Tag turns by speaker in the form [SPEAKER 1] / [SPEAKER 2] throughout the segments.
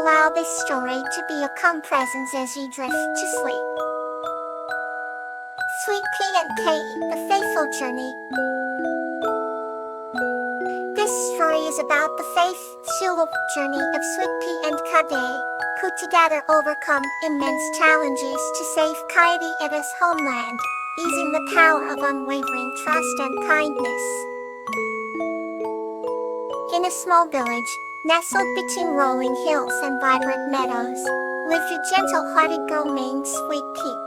[SPEAKER 1] allow this story to be a calm presence as you drift to sleep. Sweet Pea and Katie, The Faithful Journey. This story is about the faithful journey of Sweet Pea and Kaede, who together overcome immense challenges to save Kaede at his homeland, using the power of unwavering trust and kindness. In a small village, nestled between rolling hills and vibrant meadows, lived a gentle-hearted girl named Sweet Pea.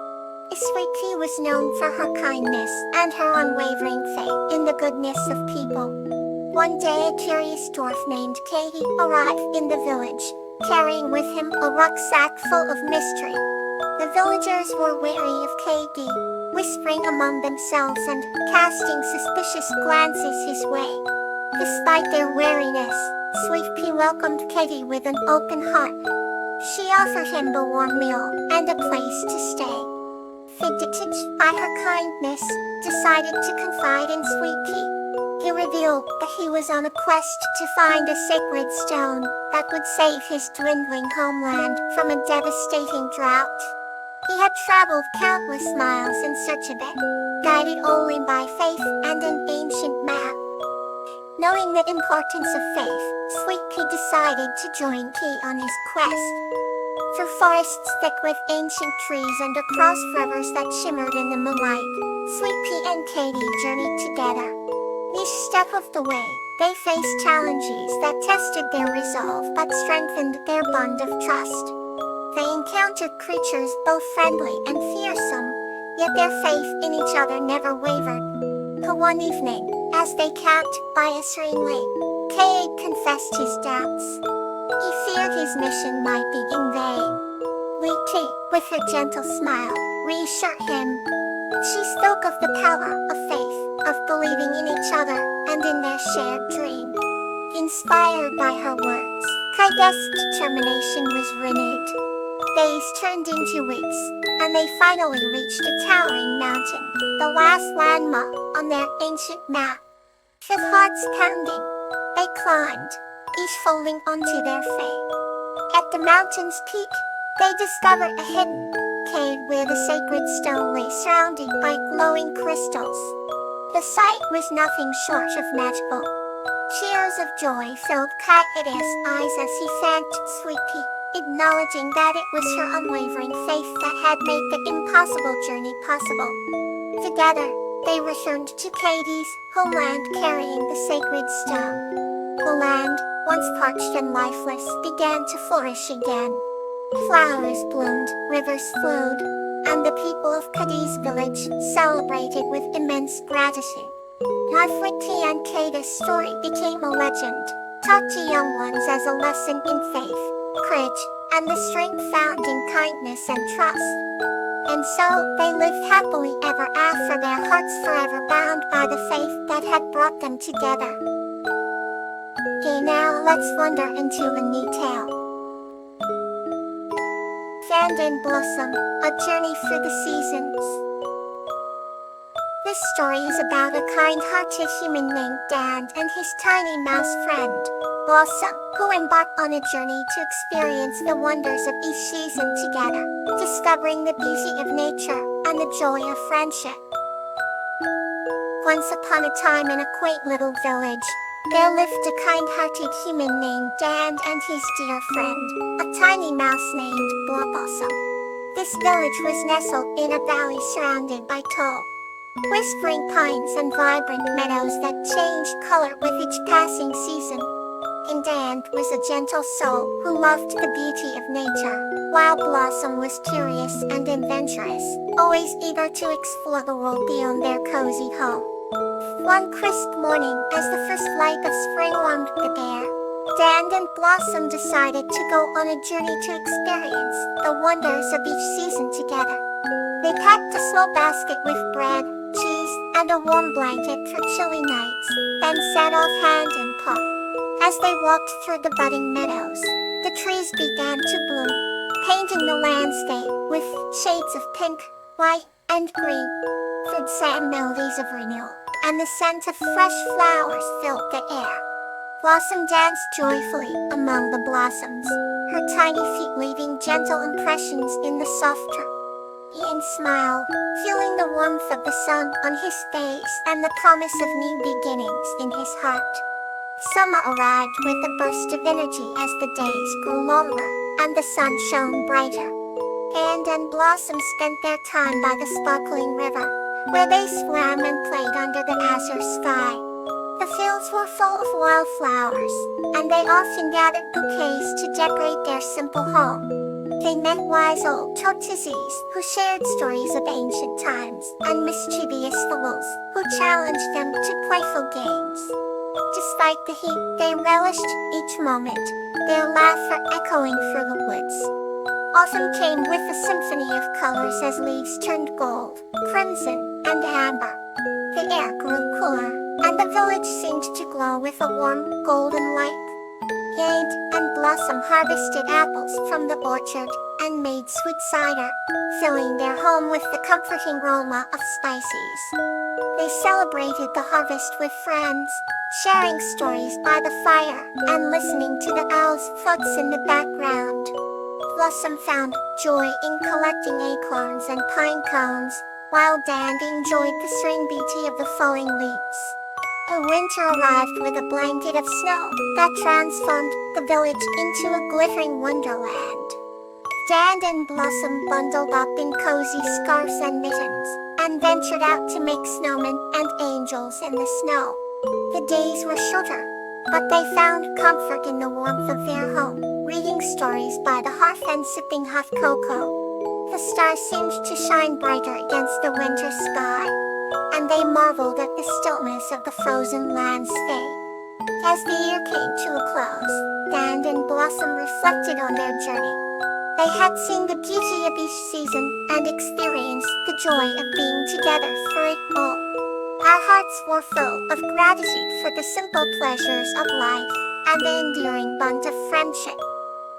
[SPEAKER 1] Sweet Pea was known for her kindness and her unwavering faith in the goodness of people. One day a curious dwarf named Kaede arrived in the village, carrying with him a rucksack full of mystery. The villagers were wary of Kaede, whispering among themselves and casting suspicious glances his way. Despite their wariness, Sweet Pea welcomed Kaede with an open heart. She offered him a warm meal and a place to stay. Fidgeted by her kindness, decided to confide in Sweet Pea. He revealed that he was on a quest to find a sacred stone that would save his dwindling homeland from a devastating drought. He had traveled countless miles in search of it, guided only by faith and an ancient map. Knowing the importance of faith, Sweet Pea decided to join Pea on his quest. Through forests thick with ancient trees and across rivers that shimmered in the moonlight, Sweet Pea and Kaede journeyed together. Each step of the way, they faced challenges that tested their resolve but strengthened their bond of trust. They encountered creatures both friendly and fearsome, yet their faith in each other never wavered. One evening, as they camped by a serene lake, Kaede confessed his doubts. He feared his mission might be in vain. Sweet Pea, with her gentle smile, reassured him. She spoke of the power of faith, of believing in each other, and in their shared dream. Inspired by her words, Kaede's determination was renewed. Days turned into weeks, and they finally reached a towering mountain, the last landmark on their ancient map. With hearts pounding, they climbed, each holding onto their faith. At the mountain's peak, they discovered a hidden cave where the sacred stone lay surrounded by glowing crystals. The sight was nothing short of magical. Tears of joy filled Kaede's eyes as he thanked Sweet Pea, acknowledging that it was her unwavering faith that had made the impossible journey possible. Together, they returned to Kaede's homeland carrying the sacred stone. The land, once parched and lifeless, began to flourish again. Flowers bloomed, rivers flowed, and the people of Kaede's village celebrated with immense gratitude. Sweet Pea and Kaede's story became a legend, taught to young ones as a lesson in faith, courage, and the strength found in kindness and trust. And so, they lived happily ever after, their hearts forever bound by the faith that had brought them together. Okay, now let's wander into a new tale. Sand and Blossom, A Journey Through the Seasons. This story is about a kind-hearted human named Dan and his tiny mouse friend, Blossom, who embarked on a journey to experience the wonders of each season together, discovering the beauty of nature and the joy of friendship. Once upon a time in a quaint little village, there lived a kind-hearted human named Dan and his dear friend, a tiny mouse named Blossom. This village was nestled in a valley surrounded by tall, whispering pines and vibrant meadows that changed color with each passing season. And Dan was a gentle soul who loved the beauty of nature, while Blossom was curious and adventurous, always eager to explore the world beyond their cozy home. One crisp morning, as the first light of spring warmed the air, Dan and Blossom decided to go on a journey to experience the wonders of each season together. They packed a small basket with bread, cheese, and a warm blanket for chilly nights, then set off hand in paw. As they walked through the budding meadows, the trees began to bloom, painting the landscape with shades of pink, white, and green. Food sang melodies of renewal, and the scent of fresh flowers filled the air. Blossom danced joyfully among the blossoms, her tiny feet leaving gentle impressions in the soft turf. Ian smiled, feeling the warmth of the sun on his face and the promise of new beginnings in his heart. Summer arrived with a burst of energy as the days grew longer, and the sun shone brighter. Anne and Blossom spent their time by the sparkling river, where they swam and played under the azure sky. The fields were full of wildflowers, and they often gathered bouquets to decorate their simple home. They met wise old tortoises who shared stories of ancient times, and mischievous fowls who challenged them to playful games. Despite the heat, they relished each moment, their laughter echoing through the woods. Autumn came with a symphony of colors as leaves turned gold, crimson, and amber. The air grew cooler, and the village seemed to glow with a warm, golden light. Jade and Blossom harvested apples from the orchard and made sweet cider, filling their home with the comforting aroma of spices. They celebrated the harvest with friends, sharing stories by the fire and listening to the owl's thoughts in the background. Blossom found joy in collecting acorns and pine cones, while Dan enjoyed the serene beauty of the falling leaves. The winter arrived with a blanket of snow that transformed the village into a glittering wonderland. Dan and Blossom bundled up in cozy scarves and mittens, and ventured out to make snowmen and angels in the snow. The days were shorter, but they found comfort in the warmth of their home, reading stories by the hearth and sipping hot cocoa. The stars seemed to shine brighter against the winter sky, and they marveled at the stillness of the frozen landscape. As the year came to a close, Dan and Blossom reflected on their journey. They had seen the beauty of each season and experienced the joy of being together through it all. Our hearts were full of gratitude for the simple pleasures of life and the enduring bond of friendship.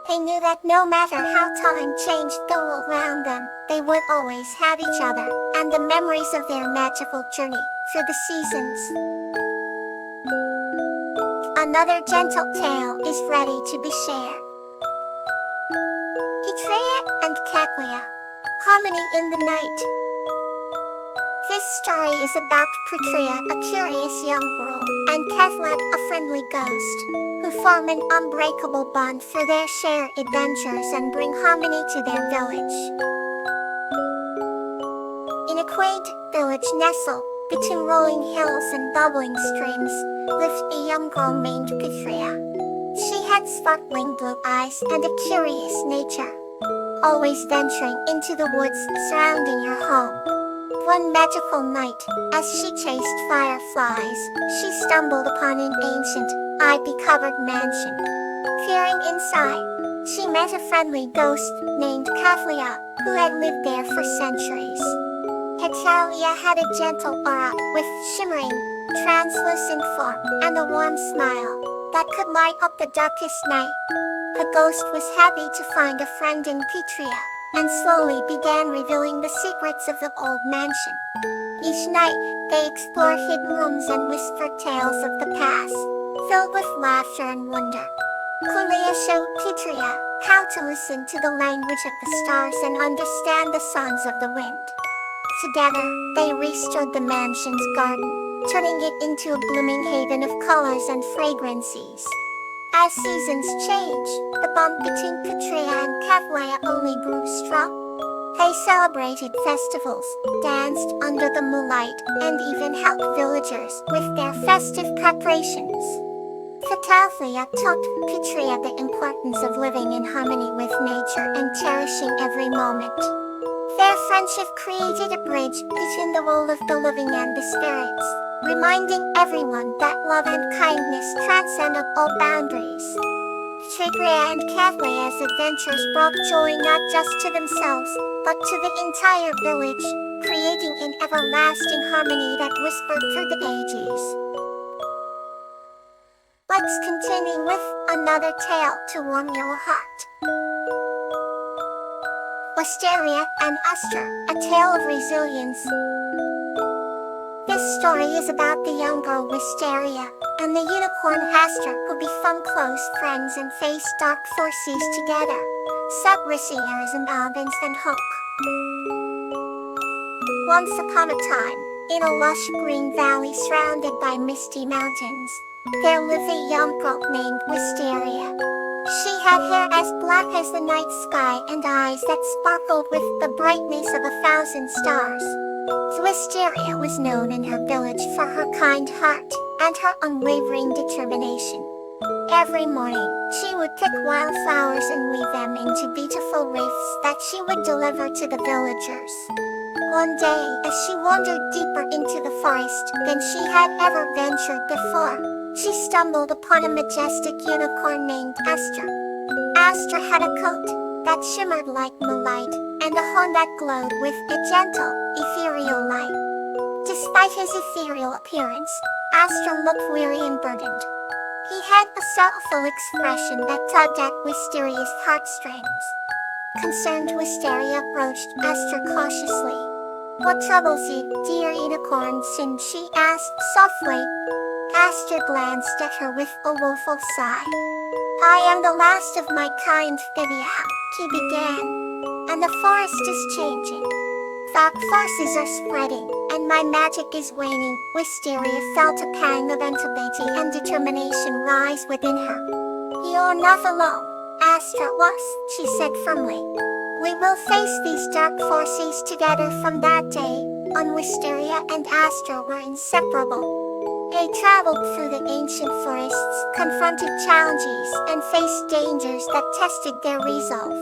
[SPEAKER 1] They knew that no matter how time changed the world around them, they would always have each other and the memories of their magical journey through the seasons. Another gentle tale is ready to be shared. Petrea and Katlia, Harmony in the Night. This story is about Petrea, a curious young girl, and Katlia, a friendly ghost, who form an unbreakable bond through their shared adventures and bring harmony to their village. In a quaint village nestled between rolling hills and bubbling streams, lived a young girl named Petrea. She had sparkling blue eyes and a curious nature, always venturing into the woods surrounding her home. One magical night, as she chased fireflies, she stumbled upon an ancient, ivy-covered mansion. Peering inside, she met a friendly ghost named Katlia, who had lived there for centuries. Katlia had a gentle aura with shimmering, translucent form and a warm smile that could light up the darkest night. The ghost was happy to find a friend in Petrea, and slowly began revealing the secrets of the old mansion. Each night, they explored hidden rooms and whispered tales of the past, filled with laughter and wonder. Katlia showed Petrea how to listen to the language of the stars and understand the songs of the wind. Together, they restored the mansion's garden, turning it into a blooming haven of colors and fragrances. As seasons changed, the bond between Petrea and Katlia only grew strong. They celebrated festivals, danced under the moonlight, and even helped villagers with their festive preparations. Katlia taught Petrea the importance of living in harmony with nature and cherishing every moment. Their friendship created a bridge between the world of the living and the spirits, reminding everyone that love and kindness transcend all boundaries. Petrea and Katlia's adventures brought joy not just to themselves, but to the entire village, creating an everlasting harmony that whispered through the ages. Let's continue with another tale to warm your heart. Wisteria and Esther, a tale of resilience. This story is about the young girl Wisteria, and the unicorn Astra who become close friends and face dark forces together. Sub-Receivers and Albans and Hoke. Once upon a time, in a lush green valley surrounded by misty mountains, there lived a young girl named Wisteria. She had hair as black as the night sky and eyes that sparkled with the brightness of 1,000 stars. Wisteria was known in her village for her kind heart and her unwavering determination. Every morning, she would pick wildflowers and weave them into beautiful wreaths that she would deliver to the villagers. One day, as she wandered deeper into the forest than she had ever ventured before, she stumbled upon a majestic unicorn named Astra. Astra had a coat that shimmered like moonlight and a horn that glowed with a gentle, ethereal light. Despite his ethereal appearance, Astra looked weary and burdened. He had a sorrowful expression that tugged at Wisteria's heartstrings. Concerned, Wisteria approached Astra cautiously. "What troubles you, dear unicorn?" she asked softly. Astra glanced at her with a woeful sigh. "I am the last of my kind, Thibia," he began, "and the forest is changing. Dark forces are spreading, and my magic is waning." Wisteria felt a pang of anxiety and determination rise within her. "You're not alone, Astra was," she said firmly. "We will face these dark forces together." From that day on, Wisteria and Astra were inseparable. They traveled through the ancient forests, confronted challenges, and faced dangers that tested their resolve.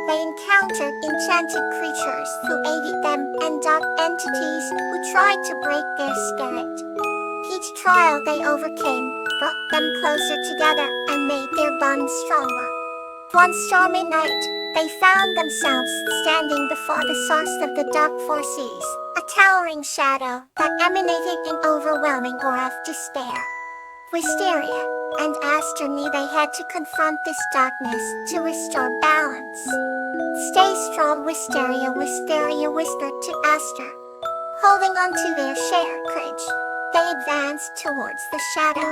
[SPEAKER 1] They encountered enchanted creatures who aided them and dark entities who tried to break their spirit. Each trial they overcame brought them closer together and made their bond stronger. One stormy night, they found themselves standing before the source of the dark forces, a towering shadow that emanated an overwhelming aura of despair. Wisteria and Astra knew they had to confront this darkness to restore balance. "Stay strong, Wisteria," Wisteria whispered to Astra. Holding onto their shared courage, they advanced towards the shadow.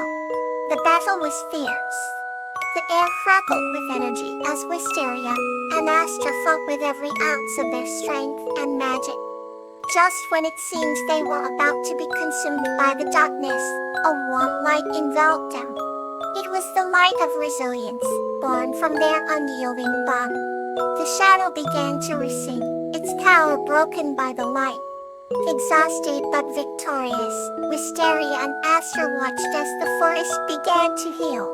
[SPEAKER 1] The battle was fierce. The air crackled with energy as Wisteria and Astra fought with every ounce of their strength and magic. Just when it seemed they were about to be consumed by the darkness, a warm light enveloped them. It was the light of resilience, born from their unyielding bond. The shadow began to recede, its power broken by the light. Exhausted but victorious, Wisteria and Astra watched as the forest began to heal.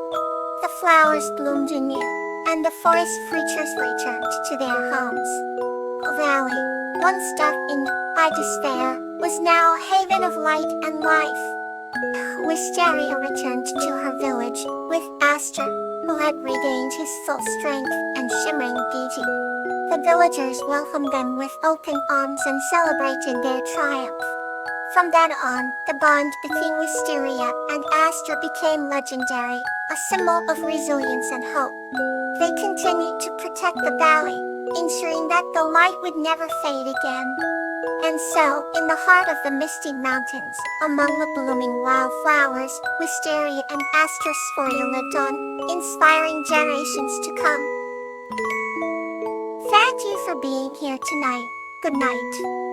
[SPEAKER 1] The flowers bloomed anew, and the forest creatures returned to their homes. The valley, once darkened by despair, was now a haven of light and life. Wisteria returned to her village with Astra, who had regained his full strength and shimmering beauty. The villagers welcomed them with open arms and celebrated their triumph. From then on, the bond between Wisteria and Astra became legendary, a symbol of resilience and hope. They continued to protect the valley, ensuring that the light would never fade again. And so, in the heart of the misty mountains, among the blooming wildflowers, Wisteria and Astra's story lived on, inspiring generations to come. Thank you for being here tonight. Good night.